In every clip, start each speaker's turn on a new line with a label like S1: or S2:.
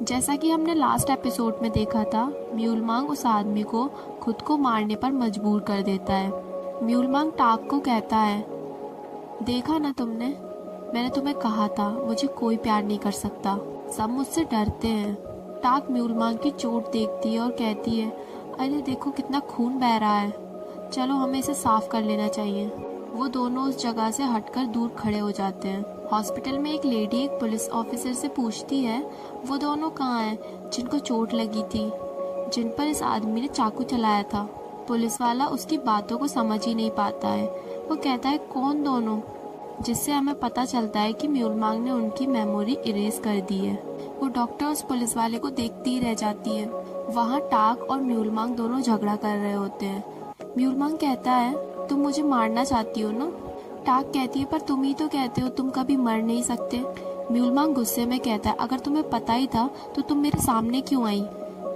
S1: जैसा कि हमने लास्ट एपिसोड में देखा था, म्यूलमांग उस आदमी को खुद को मारने पर मजबूर कर देता है। म्यूलमांग टाक को कहता है, देखा ना तुमने, मैंने तुम्हें कहा था मुझे कोई प्यार नहीं कर सकता, सब मुझसे डरते हैं। टाक म्यूलमांग की चोट देखती है और कहती है, अरे देखो कितना खून बह रहा है, चलो हमें इसे साफ कर लेना चाहिए। वो दोनों उस जगह से हटकर दूर खड़े हो जाते हैं। हॉस्पिटल में एक लेडी एक पुलिस ऑफिसर से पूछती है, वो दोनों कहाँ हैं जिनको चोट लगी थी, जिन पर इस आदमी ने चाकू चलाया था। पुलिस वाला उसकी बातों को समझ ही नहीं पाता है। वो कहता है, कौन दोनों, जिससे हमें पता चलता है कि म्यूलमांग ने उनकी मेमोरी इरेज कर दी है। वो डॉक्टर उस पुलिस वाले को देखती ही रह जाती है। वहाँ टाक और म्यूलमांग दोनों झगड़ा कर रहे होते हैं। म्यूलमांग कहता है, तुम मुझे मारना चाहती हो ना? टाक कहती है, पर तुम ही तो कहते हो तुम कभी मर नहीं सकते। म्यूलमांग गुस्से में कहता है, अगर तुम्हें पता ही था तो तुम मेरे सामने क्यों आई?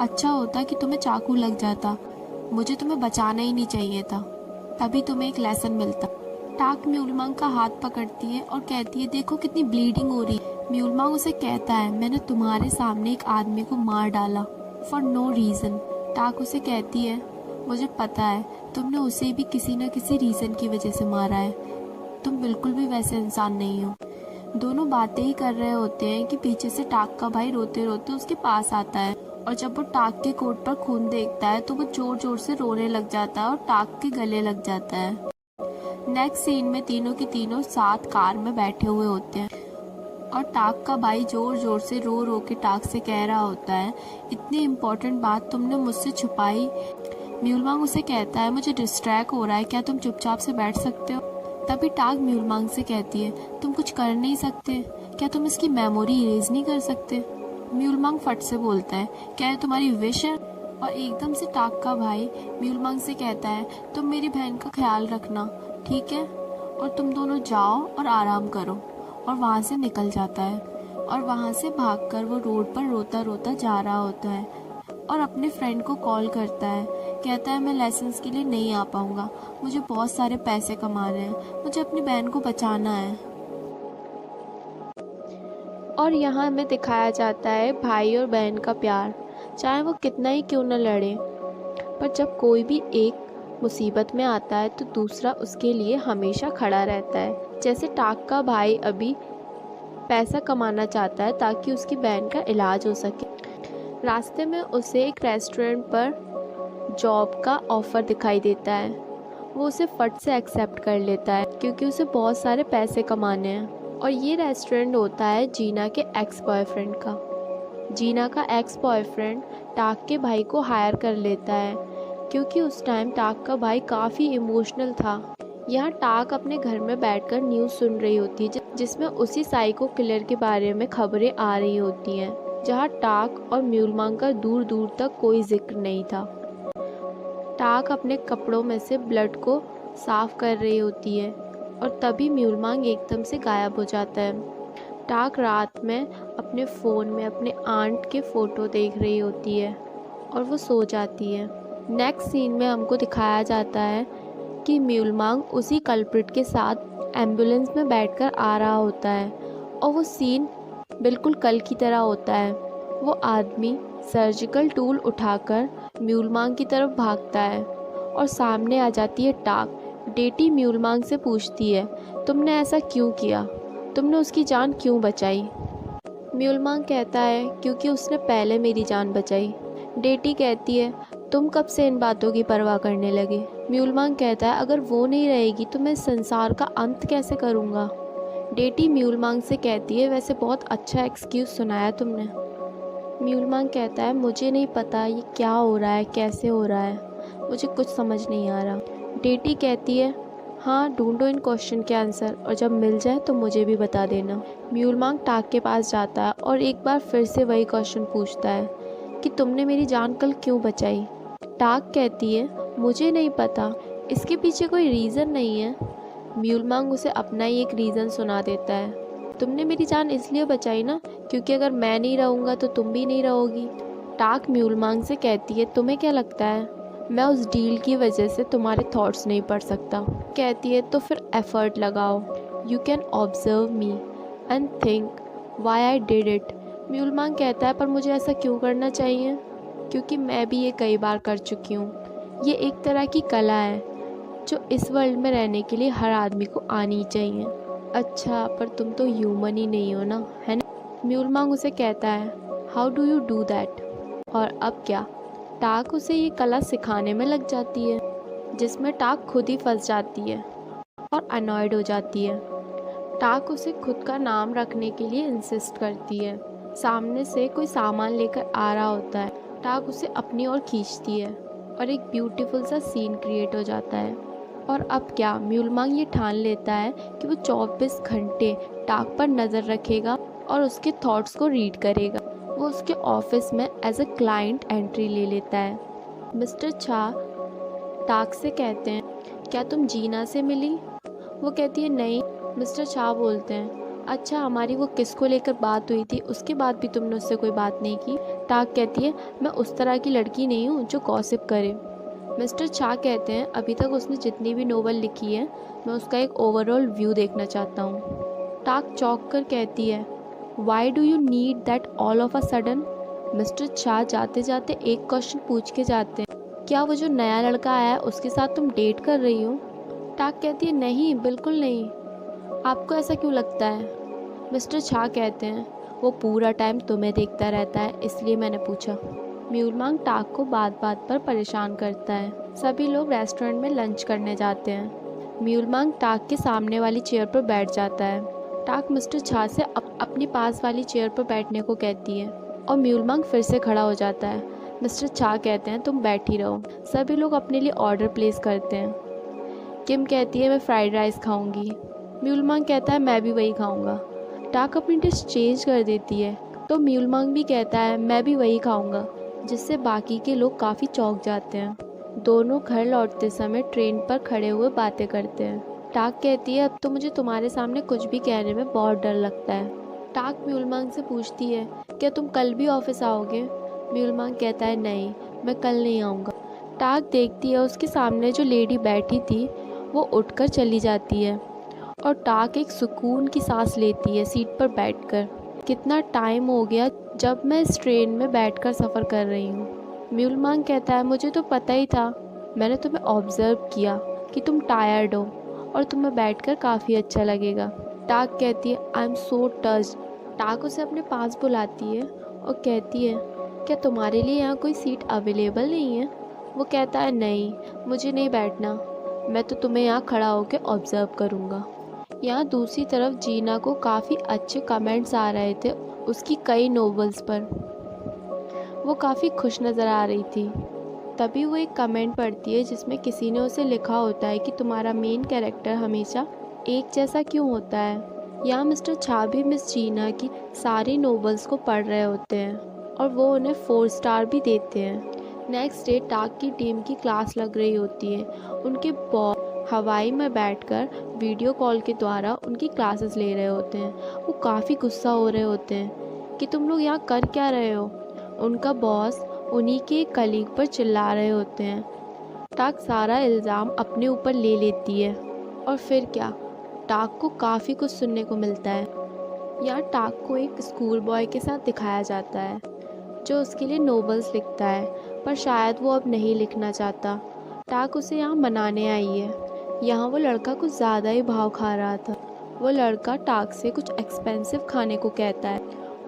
S1: अच्छा होता कि तुम्हें चाकू लग जाता, मुझे तुम्हें बचाना ही नहीं चाहिए था, तभी तुम्हें एक लेसन मिलता। टाक म्यूलमांग का हाथ पकड़ती है और कहती है, देखो कितनी ब्लीडिंग हो रही। म्यूलमांग उसे कहता है, मैंने तुम्हारे सामने एक आदमी को मार डाला फॉर नो रीजन। टाक उसे कहती है, मुझे पता है तुमने उसे भी किसी न किसी रीजन की वजह से मारा है, तुम बिल्कुल भी वैसे इंसान नहीं हो। दोनों बातें ही कर रहे होते हैं कि पीछे से टाक का भाई रोते रोते उसके पास आता है, और जब वो टाक के कोट पर खून देखता है तो वो जोर जोर से रोने लग जाता है और टाक के गले लग जाता है। नेक्स्ट सीन में तीनों के तीनों साथ कार में बैठे हुए होते हैं और टाक का भाई जोर जोर से रो रो के टाक से कह रहा होता है, इतनी इम्पोर्टेंट बात तुमने मुझसे छुपाई। म्यूलमांग उसे कहता है, मुझे डिस्ट्रैक्ट हो रहा है, क्या तुम चुपचाप से बैठ सकते हो? तभी टाक म्यूलमांग से कहती है, तुम कुछ कर नहीं सकते क्या? तुम इसकी मेमोरी इरेज नहीं कर सकते? म्यूलमांग फट से बोलता है, क्या ये तुम्हारी विश है? और एकदम से टाक का भाई म्यूलमांग से कहता है, तुम मेरी बहन का ख्याल रखना, ठीक है? और तुम दोनों जाओ और आराम करो। और वहाँ से निकल जाता है और वहाँ से भागकर वो रोड पर रोता रोता जा रहा होता है और अपने फ्रेंड को कॉल करता है। कहता है, मैं लेसन्स के लिए नहीं आ पाऊंगा, मुझे बहुत सारे पैसे कमाने हैं, मुझे अपनी बहन को बचाना है। और यहाँ हमें दिखाया जाता है भाई और बहन का प्यार, चाहे वो कितना ही क्यों न लड़े, पर जब कोई भी एक मुसीबत में आता है तो दूसरा उसके लिए हमेशा खड़ा रहता है। जैसे टाक का भाई अभी पैसा कमाना चाहता है ताकि उसकी बहन का इलाज हो सके। रास्ते में उसे एक रेस्टोरेंट पर जॉब का ऑफ़र दिखाई देता है। वो उसे फट से एक्सेप्ट कर लेता है क्योंकि उसे बहुत सारे पैसे कमाने हैं। और ये रेस्टोरेंट होता है जीना के एक्स बॉयफ्रेंड का। जीना का एक्स बॉयफ्रेंड टाक के भाई को हायर कर लेता है क्योंकि उस टाइम टाक का भाई काफ़ी इमोशनल था। यहाँ टाक अपने घर में बैठकर न्यूज़ सुन रही होती है जिसमें उसी साइको किलर के बारे में खबरें आ रही होती हैं, जहाँ टाक और म्यूलमांग का दूर दूर तक कोई जिक्र नहीं था। टाक अपने कपड़ों में से ब्लड को साफ कर रही होती है और तभी म्यूलमांग एकदम से गायब हो जाता है। टाक रात में अपने फ़ोन में अपने आंट के फ़ोटो देख रही होती है और वो सो जाती है। नेक्स्ट सीन में हमको दिखाया जाता है कि म्यूलमांग उसी कल्प्रिट के साथ एम्बुलेंस में बैठकर आ रहा होता है और वो सीन बिल्कुल कल की तरह होता है। वो आदमी सर्जिकल टूल उठाकर म्यूलमांग की तरफ भागता है और सामने आ जाती है टाक। डेटी म्यूलमांग से पूछती है, तुमने ऐसा क्यों किया, तुमने उसकी जान क्यों बचाई? म्यूलमांग कहता है, क्योंकि उसने पहले मेरी जान बचाई। डेटी कहती है, तुम कब से इन बातों की परवाह करने लगे? म्यूलमांग कहता है, अगर वो नहीं रहेगी तो मैं संसार का अंत कैसे करूँगा? डेटी म्यूलमांग से कहती है, वैसे बहुत अच्छा एक्सक्यूज़ सुनाया तुमने। म्यूलमांग कहता है, मुझे नहीं पता ये क्या हो रहा है, कैसे हो रहा है, मुझे कुछ समझ नहीं आ रहा। डेटी कहती है, हाँ ढूंढो इन क्वेश्चन के आंसर और जब मिल जाए तो मुझे भी बता देना। म्यूलमांग टाक के पास जाता है और एक बार फिर से वही क्वेश्चन पूछता है कि तुमने मेरी जान कल क्यों बचाई? टाक कहती है, मुझे नहीं पता, इसके पीछे कोई रीज़न नहीं है। म्यूलमांग उसे अपना ही एक रीज़न सुना देता है, तुमने मेरी जान इसलिए बचाई ना क्योंकि अगर मैं नहीं रहूँगा तो तुम भी नहीं रहोगी। टाक म्यूलमांग से कहती है, तुम्हें क्या लगता है मैं उस डील की वजह से तुम्हारे थॉट्स नहीं पढ़ सकता? कहती है, तो फिर एफर्ट लगाओ, you can observe me and think Y I did it, mule मांग कहता है पर मुझे ऐसा क्यों करना चाहिए? क्योंकि मैं भी ये कई बार कर चुकी हूँ। ये एक तरह की कला है जो इस वर्ल्ड में रहने के लिए हर आदमी को आनी चाहिए। अच्छा, पर तुम तो ह्यूमन ही नहीं हो ना, है ना? म्यूल मांग उसे कहता है, how do you do that? और अब क्या? टाक उसे ये कला सिखाने में लग जाती है, जिसमें टाक खुद ही फंस जाती है और अनॉयड हो जाती है। टाक उसे खुद का नाम रखने के लिए इंसिस्ट करती है। सामने से कोई सामान लेकर आ रहा होता है, टाक उसे अपनी ओर खींचती है और एक ब्यूटीफुल सा सीन क्रिएट हो जाता है। और अब क्या? म्यूल मांग ये ठान लेता है कि वो 24 घंटे टाक पर नज़र रखेगा और उसके थॉट्स को रीड करेगा। वो उसके ऑफिस में एज अ क्लाइंट एंट्री ले लेता है। मिस्टर छा टाक से कहते हैं, क्या तुम जीना से मिली? वो कहती है, नहीं। मिस्टर छा बोलते हैं, अच्छा, हमारी वो किसको लेकर बात हुई थी उसके बाद भी तुमने उससे कोई बात नहीं की? टाक कहती है, मैं उस तरह की लड़की नहीं हूँ जो गॉसिप करे। मिस्टर छा कहते हैं, अभी तक उसने जितनी भी नोवेल लिखी है मैं उसका एक ओवरऑल व्यू देखना चाहता हूँ। टाक चौंक कर कहती है, why do you need that all of a sudden? Mister छा जाते जाते एक क्वेश्चन पूछ के जाते हैं, क्या वो जो नया लड़का आया है उसके साथ तुम डेट कर रही हो? टाक कहती है, नहीं, बिल्कुल नहीं। आपको ऐसा क्यों लगता है? मिस्टर छा कहते हैं, वो पूरा टाइम तुम्हें देखता रहता है इसलिए मैंने पूछा। म्यूल मांग टाक को बात बात पर परेशान करता है। सभी लोग रेस्टोरेंट में लंच करने जाते हैं। म्यूल मांग टाक के सामने वाली चेयर पर बैठ जाता है। टाक मिस्टर छा से अपनी पास वाली चेयर पर बैठने को कहती है और म्यूल मांग फिर से खड़ा हो जाता है। मिस्टर छा कहते हैं, तुम बैठ ही रहो। सभी लोग अपने लिए ऑर्डर प्लेस करते हैं। किम कहती है, मैं फ्राइड राइस खाऊंगी। म्यूल मांग कहता है, मैं भी वही खाऊंगा। टाक अपनी डिश चेंज कर देती है तो म्यूल मांग भी कहता है, मैं भी वही खाऊंगा, जिससे बाकी के लोग काफ़ी चौंक जाते हैं। दोनों घर लौटते समय ट्रेन पर खड़े हुए बातें करते हैं। टाक कहती है, अब तो मुझे तुम्हारे सामने कुछ भी कहने में बहुत डर लगता है। टाक म्यूल मांग से पूछती है, क्या तुम कल भी ऑफिस आओगे? म्यूल मांग कहता है, नहीं, मैं कल नहीं आऊँगा। टाक देखती है उसके सामने जो लेडी बैठी थी वो उठकर चली जाती है और टाक एक सुकून की सांस लेती है सीट पर बैठकर। कितना टाइम हो गया जब मैं इस ट्रेन में बैठकर सफ़र कर रही हूँ। म्यूल मांग कहता है, मुझे तो पता ही था, मैंने तुम्हें ऑब्जर्व किया कि तुम टायर्ड हो और तुम्हें बैठकर काफ़ी अच्छा लगेगा। टाक कहती है, आई एम सो टच्ड। टाक उसे अपने पास बुलाती है और कहती है, क्या तुम्हारे लिए यहाँ कोई सीट अवेलेबल नहीं है? वो कहता है, नहीं, मुझे नहीं बैठना, मैं तो तुम्हें यहाँ खड़ा होकर ऑब्जर्व करूँगा। यहाँ दूसरी तरफ जीना को काफ़ी अच्छे कमेंट्स आ रहे थे उसकी कई नोवेल्स पर। वो काफ़ी खुश नज़र आ रही थी। तभी वो एक कमेंट पढ़ती है जिसमें किसी ने उसे लिखा होता है कि तुम्हारा मेन कैरेक्टर हमेशा एक जैसा क्यों होता है। यहाँ मिस्टर छा भी मिस जीना की सारी नोवेल्स को पढ़ रहे होते हैं और वो उन्हें 4 स्टार भी देते हैं। नेक्स्ट डे टाक की टीम की क्लास लग रही होती है। उनके बॉस हवाई में बैठकर वीडियो कॉल के द्वारा उनकी क्लासेस ले रहे होते हैं। वो काफ़ी गुस्सा हो रहे होते हैं कि तुम लोग यहाँ कर क्या रहे हो। उनका बॉस उन्हीं के कलीग पर चिल्ला रहे होते हैं। टाक सारा इल्ज़ाम अपने ऊपर ले लेती है और फिर क्या, टाक को काफ़ी कुछ सुनने को मिलता है। यहाँ टाक को एक स्कूल बॉय के साथ दिखाया जाता है जो उसके लिए नोवेल्स लिखता है, पर शायद वो अब नहीं लिखना चाहता। टाक उसे यहाँ मनाने आई है। यहाँ वो लड़का कुछ ज़्यादा ही भाव खा रहा था। वो लड़का टाक से कुछ एक्सपेंसिव खाने को कहता है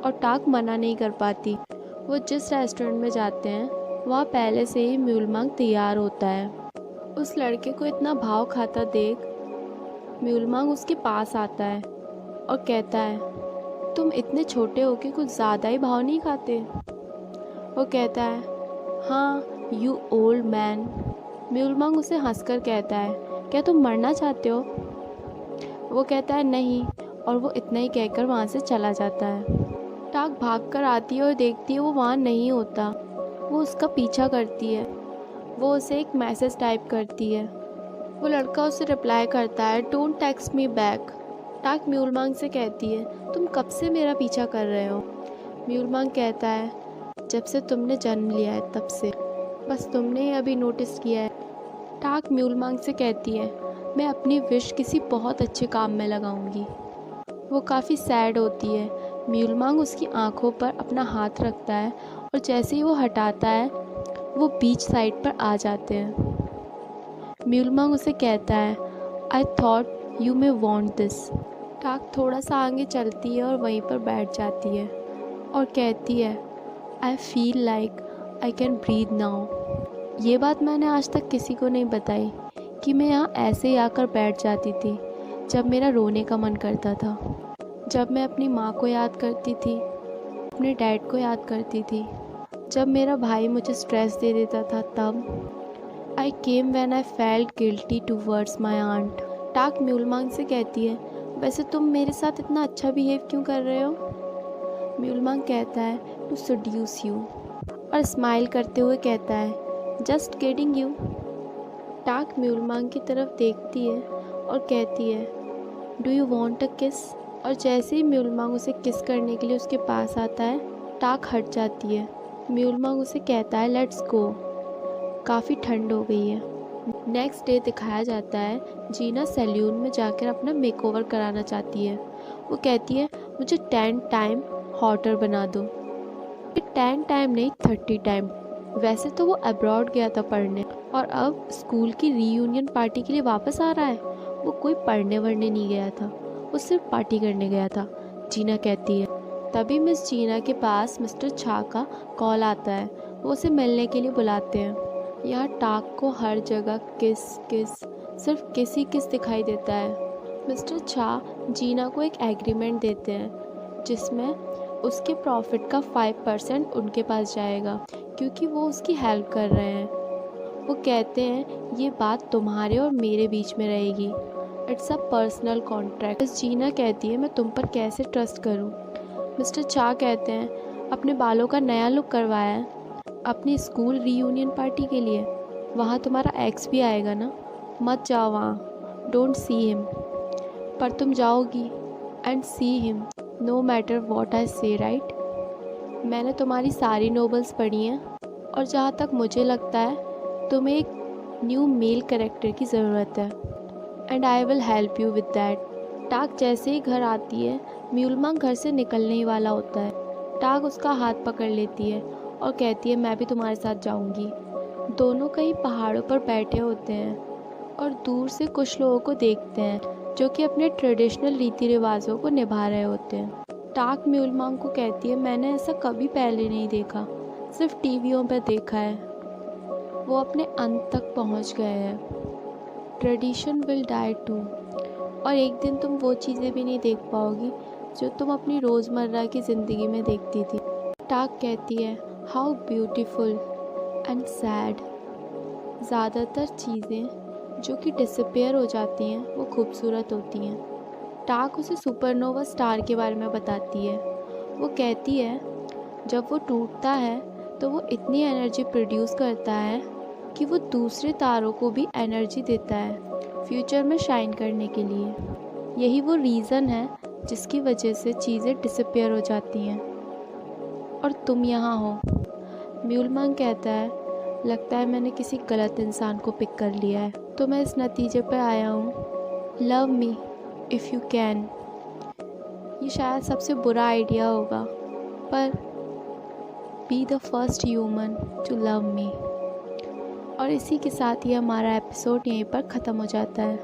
S1: और टाक मना नहीं कर पाती। वो जिस रेस्टोरेंट में जाते हैं वहाँ पहले से ही म्यूल मांग तैयार होता है। उस लड़के को इतना भाव खाता देख म्यूल मांग उसके पास आता है और कहता है, तुम इतने छोटे हो के कुछ ज़्यादा ही भाव नहीं खाते? वो कहता है, हाँ, यू ओल्ड मैन। म्यूल मांग उसे हंसकर कहता है, क्या तुम मरना चाहते हो? वो कहता है, नहीं, और वो इतना ही कहकर वहाँ से चला जाता है। टाक भाग कर आती है और देखती है वो वहाँ नहीं होता। वो उसका पीछा करती है। वो उसे एक मैसेज टाइप करती है। वो लड़का उसे रिप्लाई करता है, डोंट टेक्स्ट मी बैक। टाक म्यूल मांग से कहती है, तुम कब से मेरा पीछा कर रहे हो? म्यूल मांग कहता है, जब से तुमने जन्म लिया है तब से, बस तुमने ही अभी नोटिस किया है। टाक म्यूल मांग से कहती है, मैं अपनी विश किसी बहुत अच्छे काम में लगाऊंगी। वो काफ़ी सैड होती है म्यूलमांग उसकी आंखों पर अपना हाथ रखता है और जैसे ही वो हटाता है वो बीच साइड पर आ जाते हैं। म्यूलमांग उसे कहता है, I thought you may want this. टाक थोड़ा सा आगे चलती है और वहीं पर बैठ जाती है और कहती है, I feel like I can breathe now. ये बात मैंने आज तक किसी को नहीं बताई कि मैं यहाँ ऐसे ही आकर बैठ जाती थी जब मेरा रोने का मन करता था, जब मैं अपनी माँ को याद करती थी, अपने डैड को याद करती थी, जब मेरा भाई मुझे स्ट्रेस दे देता था तब। I came when I felt guilty towards my aunt. टाक म्यूलमांग से कहती है, वैसे तुम मेरे साथ इतना अच्छा बिहेव क्यों कर रहे हो? म्यूलमांग कहता है, टू सेड्यूस यू, और स्माइल करते हुए कहता है, जस्ट किडिंग यू। टाक म्यूलमांग की तरफ देखती है और कहती है, डू यू वॉन्ट अ किस? और जैसे ही म्यूलमांग उसे किस करने के लिए उसके पास आता है, टाक हट जाती है। म्यूलमांग उसे कहता है, लेट्स गो, काफ़ी ठंड हो गई है। नेक्स्ट डे दिखाया जाता है जीना सैलून में जाकर अपना मेकओवर कराना चाहती है। वो कहती है, मुझे 10 टाइम हॉटर बना दो। 10 टाइम नहीं, 30 टाइम। वैसे तो वो अब्रॉड गया था पढ़ने और अब स्कूल की रीयूनियन पार्टी के लिए वापस आ रहा है। वो कोई पढ़ने वढ़ने नहीं गया था, वो सिर्फ पार्टी करने गया था, जीना कहती है। तभी मिस जीना के पास मिस्टर छा का कॉल आता है। वो उसे मिलने के लिए बुलाते हैं। यहाँ टाक को हर जगह किस किस, सिर्फ किस ही किस दिखाई देता है। मिस्टर छा जीना को एक एग्रीमेंट देते हैं जिसमें उसके प्रॉफिट का 5% उनके पास जाएगा क्योंकि वो उसकी हेल्प कर रहे हैं। वो कहते हैं, ये बात तुम्हारे और मेरे बीच में रहेगी, it's a personal contract. Miss Gina कहती है, मैं तुम पर कैसे ट्रस्ट करूं? मिस्टर चा कहते हैं, अपने बालों का नया लुक करवाया है अपनी स्कूल रीयूनियन पार्टी के लिए, वहाँ तुम्हारा एक्स भी आएगा ना, मत जाओ वहाँ, डोंट सी हिम। पर तुम जाओगी and see him no matter what I say, right? मैंने तुम्हारी सारी नोवेल्स पढ़ी हैं और जहाँ तक मुझे लगता है तुम्हें एक न्यू मेल कैरेक्टर की ज़रूरत है and I will help you with that. टाक जैसे ही घर आती है, म्यूलमांग घर से निकलने ही वाला होता है। टाक उसका हाथ पकड़ लेती है और कहती है, मैं भी तुम्हारे साथ जाऊंगी। दोनों कहीं पहाड़ों पर बैठे होते हैं और दूर से कुछ लोगों को देखते हैं जो कि अपने ट्रेडिशनल रीति रिवाजों को निभा रहे होते हैं। टाक म्यूलमांग को कहती है, मैंने ऐसा कभी पहले नहीं देखा, सिर्फ टीवियों पर देखा है। वो अपने अंत तक पहुंच गए हैं। ट्रेडिशन विल डाई टू, और एक दिन तुम वो चीज़ें भी नहीं देख पाओगी जो तुम अपनी रोज़मर्रा की ज़िंदगी में देखती थी। टाक कहती है, हाउ ब्यूटीफुल एंड सैड। ज़्यादातर चीज़ें जो कि डिसअपेयर हो जाती हैं वो खूबसूरत होती हैं। टाक उसे सुपरनोवा स्टार के बारे में बताती है। वो कहती है, जब वो टूटता है तो वो इतनी एनर्जी प्रोड्यूस करता है कि वो दूसरे तारों को भी एनर्जी देता है फ्यूचर में शाइन करने के लिए। यही वो रीज़न है जिसकी वजह से चीज़ें डिसअपेयर हो जाती हैं और तुम यहाँ हो। म्यूलमांग कहता है, लगता है मैंने किसी गलत इंसान को पिक कर लिया है, तो मैं इस नतीजे पर आया हूँ, love me if you can. ये शायद सबसे बुरा आइडिया होगा, पर be the first human to love me. और इसी के साथ ही हमारा एपिसोड यहीं पर ख़त्म हो जाता है।